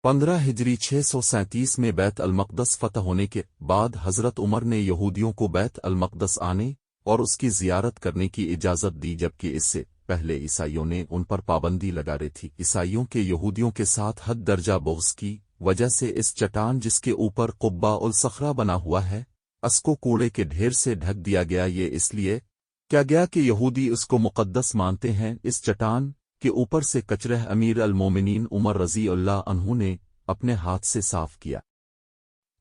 15 हिजरी 637 में बैत अल-मक़दस फ़तह होने के बाद हज़रत उमर ने यहूदियों को बैत अल-मक़दस आने और उसकी ज़ियारत करने की इजाज़त दी, जबकि इससे पहले ईसाइयों ने उन पर पाबंदी लगा रही थी। ईसाइयों के यहूदियों के साथ हद दर्जा बुग़्ज़ की वजह से इस चट्टान जिसके ऊपर कुब्बा उल सखरा बना हुआ है, उसको कूड़े के ढेर से ढक दिया गया। ये इसलिए क्या गया कि यहूदी उसको मुक़द्दस मानते हैं। इस चट्टान के ऊपर से कचरा अमीर अल मोमिनीन उमर रज़ी अल्लाह अन्हु ने अपने हाथ से साफ किया।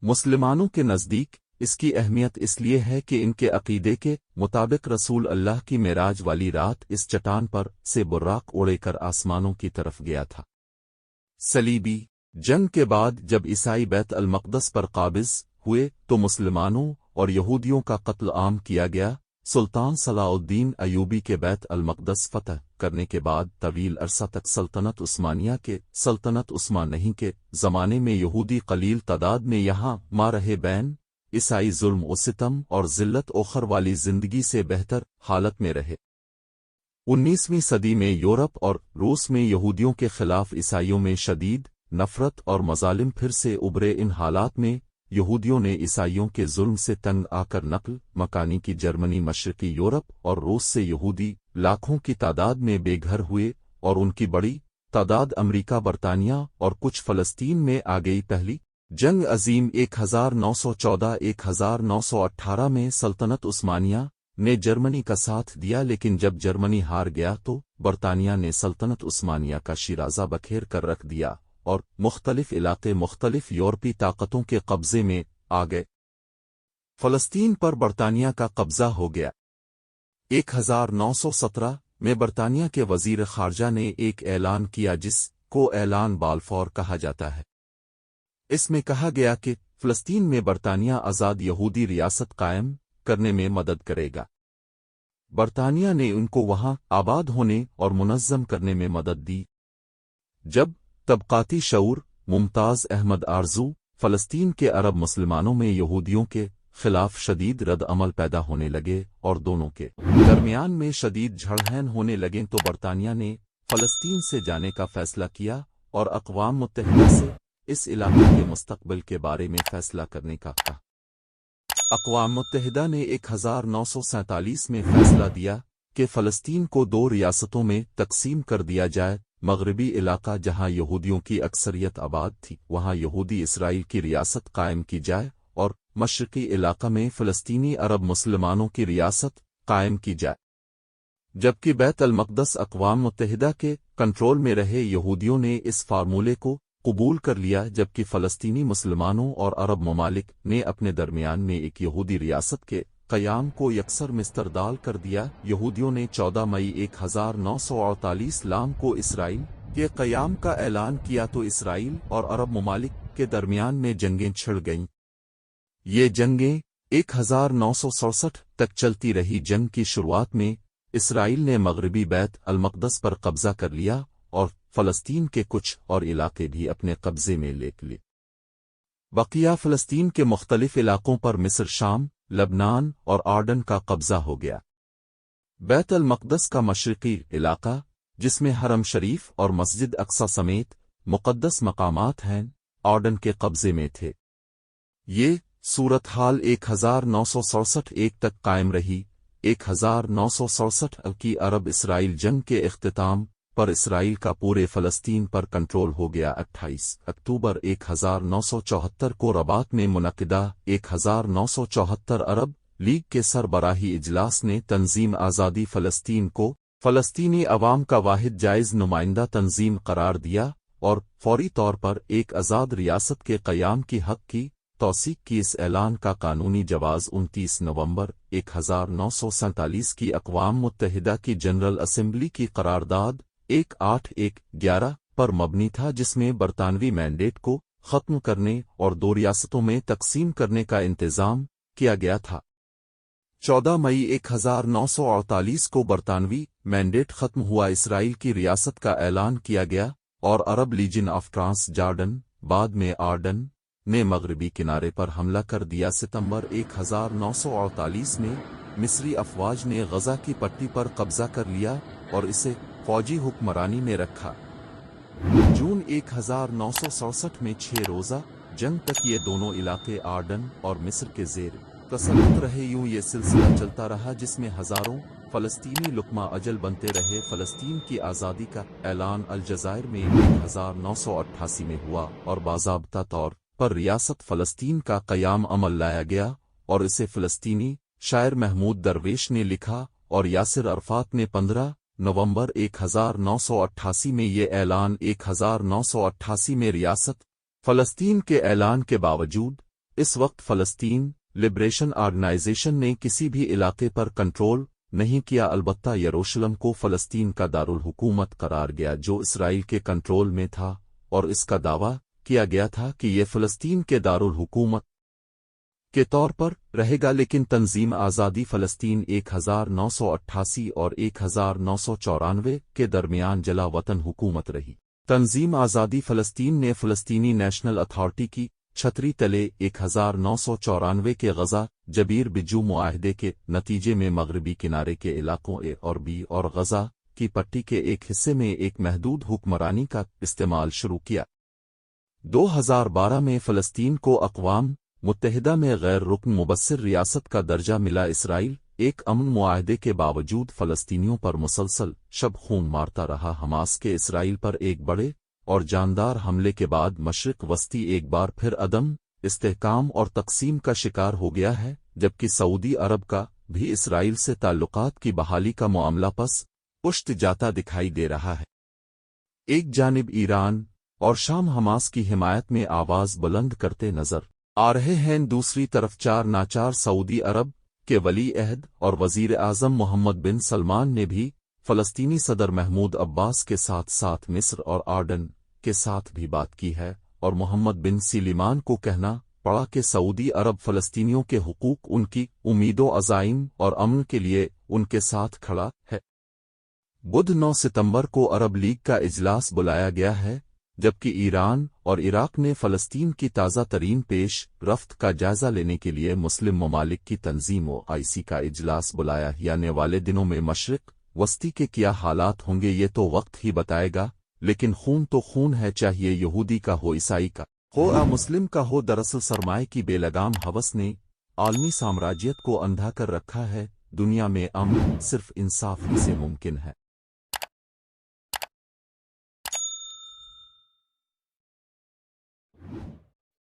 मुसलमानों के नज़दीक इसकी अहमियत इसलिए है कि इनके अक़ीदे के मुताबिक रसूल अल्लाह की मेराज वाली रात इस चट्टान पर से बुर्राक़ उड़ेकर आसमानों की तरफ गया था। सलीबी जंग के बाद जब ईसाई बैत अल-मक़दस पर काबिज़ हुए तो मुसलमानों और यहूदियों का कत्ल आम किया गया। सुल्तान सलाउद्दीन अयूबी के बैत अल-मक़दस फ़तह करने के बाद तवील अरसा तक सल्तनत उस्मानिया के ज़माने में यहूदी कलील तादाद में यहाँ मा रहे। बैन ईसाई जुल्म व सितम और ज़िल्लत ओखर वाली ज़िंदगी से बेहतर हालत में रहे। 19वीं सदी में यूरोप और रूस में यहूदियों के खिलाफ ईसाइयों में शदीद नफ़रत और मज़ालिम फिर से उभरे। इन हालात में यहूदियों ने ईसाइयों के जुल्म से तंग आकर नक़ल मकानी की जर्मनी, मशरक़ी यूरोप और रूस से यहूदी लाखों की तादाद में बेघर हुए और उनकी बड़ी तादाद अमरीका, बरतानिया और कुछ फ़लस्तीन में आ गई। पहली जंग अज़ीम 1914-1918 में सल्तनत उस्मानिया ने जर्मनी का साथ दिया, लेकिन जब जर्मनी हार गया तो बरतानिया ने सल्तनत उस्मानिया का शिराज़ा बखेर कर रख दिया और मुख्तलिफ इलाके मुख्तलिफ यूरोपी ताकतों के कब्ज़े में आ गए। फ़लस्तीन पर बरतानिया का कब्ज़ा हो गया। 1917 में बरतानिया के वज़ीर ख़ारजा ने एक ऐलान किया जिसको ऐलान बालफौर कहा जाता है। इसमें कहा गया कि फ़लस्तीन में बरतानिया आज़ाद यहूदी रियासत कायम करने में मदद करेगा। बरतानिया ने उनको वहाँ आबाद होने और मुनज़्ज़म करने में मदद दी। जब तबक़ाती शऊर मुमताज़ अहमद आरज़ू फ़लस्तीन के अरब मुसलमानों में यहूदियों के खिलाफ शदीद रद्द अमल पैदा होने लगे और दोनों के दरमियान में शदीद झड़हैन होने लगे तो बरतानिया ने फ़लस्तीन से जाने का फ़ैसला किया और अक़वाम मुत्तहिदा से इस इलाके के मुस्तक़बिल के बारे में फ़ैसला करने का कहा। अक़वाम मुत्तहिदा ने 1947 में फ़ैसला दिया कि फ़लस्तीन को 2 रियासतों में तक़सीम कर दिया जाए। मग़रिबी इलाका जहाँ यहूदियों की अक्सरियत आबाद थी वहाँ यहूदी इसराइल की रियासत कायम की जाए और मशरिक़ी इलाका में फ़लस्तीनी अरब मुसलमानों की रियासत कायम की जाए। जबकि बैत अल-मक़दस अक़वाम मुत्तहिदा के कंट्रोल में रहे। यहूदियों ने इस फार्मूले को कबूल कर लिया, जबकि फ़लस्तीनी मुसलमानों और अरब ममालिक ने अपने दरमियान में एक यहूदी रियासत के क़याम को यकसर मिस्तरदाल कर दिया। यहूदियों ने 14 मई 1948 लाम को इसराइल के क़याम का ऐलान किया तो इसराइल और अरब ममालिक के दरमियान में जंगें छिड़ गईं। ये जंगें 1967 तक चलती रही। जंग की शुरुआत में इसराइल ने मग़रिबी बैत अल-मक़दस पर कब्ज़ा कर लिया और फ़लस्तीन के कुछ और इलाके भी अपने कब्ज़े में ले लिए। बक़िया फ़लस्तीन के मुख्तलिफ इलाकों पर मिस्र, शाम, लबनान और आर्डन का कब्ज़ा हो गया। बैत अल-मक़दस का मशरिक़ी इलाका, जिसमें हरम शरीफ और मस्जिद अक्सा समेत मुक़द्दस मकामात हैं, आर्डन के कब्ज़े में थे। ये सूरत हाल 1967 तक कायम रही। 1967 की अरब इसराइल जंग के इख्तिताम पर इसराइल का पूरे फ़लस्तीन पर कंट्रोल हो गया। 28 अक्टूबर 1974 को रबात में मुनक़िदा 1974 अरब लीग के सरबराही इजलास ने तंजीम आज़ादी फ़लस्तीन को फ़लस्तीनी अवाम का वाहिद जायज़ नुमाइंदा तंजीम करार दिया और फौरी तौर पर एक आज़ाद रियासत के क़याम की हक़ की तौसीक़ की। इस ऐलान का कानूनी जवाज़ 29 नवंबर 1947 की अक़वाम मुत्तहिदा की जनरल असेंबली की करारदाद 18111 पर मबनी था, जिसमें बरतानवी मैंडेट को ख़त्म करने और 2 रियासतों में तक़सीम करने का इंतज़ाम किया गया था। 14 मई 1948 को बरतानवी मैंडेट ख़त्म हुआ। इसराइल की रियासत का ऐलान किया गया और अरब लीजन ऑफ ट्रांसजॉर्डन, बाद में आर्डन, ने मग़रिबी किनारे पर हमला कर दिया। सितंबर 1948 में मिस्री अफ़वाज ने गज़ा की पट्टी पर कब्ज़ा कर लिया और इसे फ़ौजी हुक्मरानी में रखा। जून 1967 में 6 रोज़ा जंग तक ये दोनों इलाके आर्डन और मिस्र के ज़ेर तसल्लुत रहे। यूं ये सिलसिला चलता रहा जिसमें हज़ारों फ़लस्तीनी लुक़मा अजल बनते रहे। फ़लस्तीन की आज़ादी का ऐलान अलजज़ायर में 1988 में हुआ और बाज़ाब्ता तौर पर रियासत फ़लस्तीन का क़याम अमल लाया गया और इसे फ़लस्तीनी शायर महमूद दरवेश ने लिखा और यासिर अरफ़ात ने 15 नवंबर 1988 में ये ऐलान 1988 में रियासत फ़लस्तीन के ऐलान के बावजूद इस वक्त फ़लस्तीन लिबरेशन ऑर्गेनाइजेशन ने किसी भी इलाके पर कंट्रोल नहीं किया। अलबत्ता यरूशलेम को फ़लस्तीन का दारुल हुकूमत करार गया जो इसराइल के कंट्रोल में था और इसका दावा किया गया था कि ये फ़लस्तीन के दारुल हुकूमत के तौर पर रहेगा। लेकिन तंजीम आज़ादी फ़लस्तीन 1988 और 1994 के दरमियान जला वतन हुकूमत रही। तंजीम आज़ादी फ़लस्तीन ने फ़लस्तीनी नेशनल अथॉरिटी की छतरी तले 1994 के गज़ा जबीर बिज्जू मुआहदे के नतीजे में मगरबी किनारे के इलाकों ए और बी और गज़ा की पट्टी के एक हिस्से में एक महदूद हुक्मरानी का इस्तेमाल शुरू किया। 2012 में फ़लस्तीन को अक़वाम मुत्तहिदा में गैर रुकन मुबस्सिर रियासत का दर्जा मिला। इसराइल एक अमन मुआहदे के बावजूद फ़लस्तीनियों पर मुसलसल शब खून मारता रहा। हमास के इसराइल पर एक बड़े और जानदार हमले के बाद मशरिक़ वस्ती एक बार फिर अदम इस्तेहकाम और तक़सीम का शिकार हो गया है, जबकि सऊदी अरब का भी इसराइल से ताल्लुकात की बहाली का मामला पुष्ट जाता दिखाई दे रहा है। एक जानिब ईरान और शाम हमास की हिमायत में आवाज़ बुलंद करते नजर आ रहे हैं, दूसरी तरफ चार नाचार सऊदी अरब के वली अहद और वज़ीर आज़म मोहम्मद बिन सलमान ने भी फ़लस्तीनी सदर महमूद अब्बास के साथ साथ मिस्र और आर्डन के साथ भी बात की है और मोहम्मद बिन सलीमान को कहना पड़ा कि सऊदी अरब फ़लस्तीनियों के हुकूक, उनकी उम्मीदों, अज़ाइम और अमन के लिए उनके साथ खड़ा है। बुध 9 सितंबर को अरब लीग का इजलास बुलाया गया है, जबकि ईरान और इराक ने फ़लस्तीन की ताज़ा तरीन पेश रफ्त का जायज़ा लेने के लिए मुस्लिम ममालिक की तंजीम OIC का इजलास बुलाया। आने वाले दिनों में मशरिक़ वस्ती के क्या हालात होंगे ये तो वक्त ही बताएगा, लेकिन खून तो खून है, चाहे यहूदी का हो, ईसाई का हो या मुस्लिम का हो। दरअसल सरमाए की बेलगाम हवस ने आलमी साम्राज्यत को अंधा कर रखा है। दुनिया में अमन सिर्फ इंसाफ ही से मुमकिन है।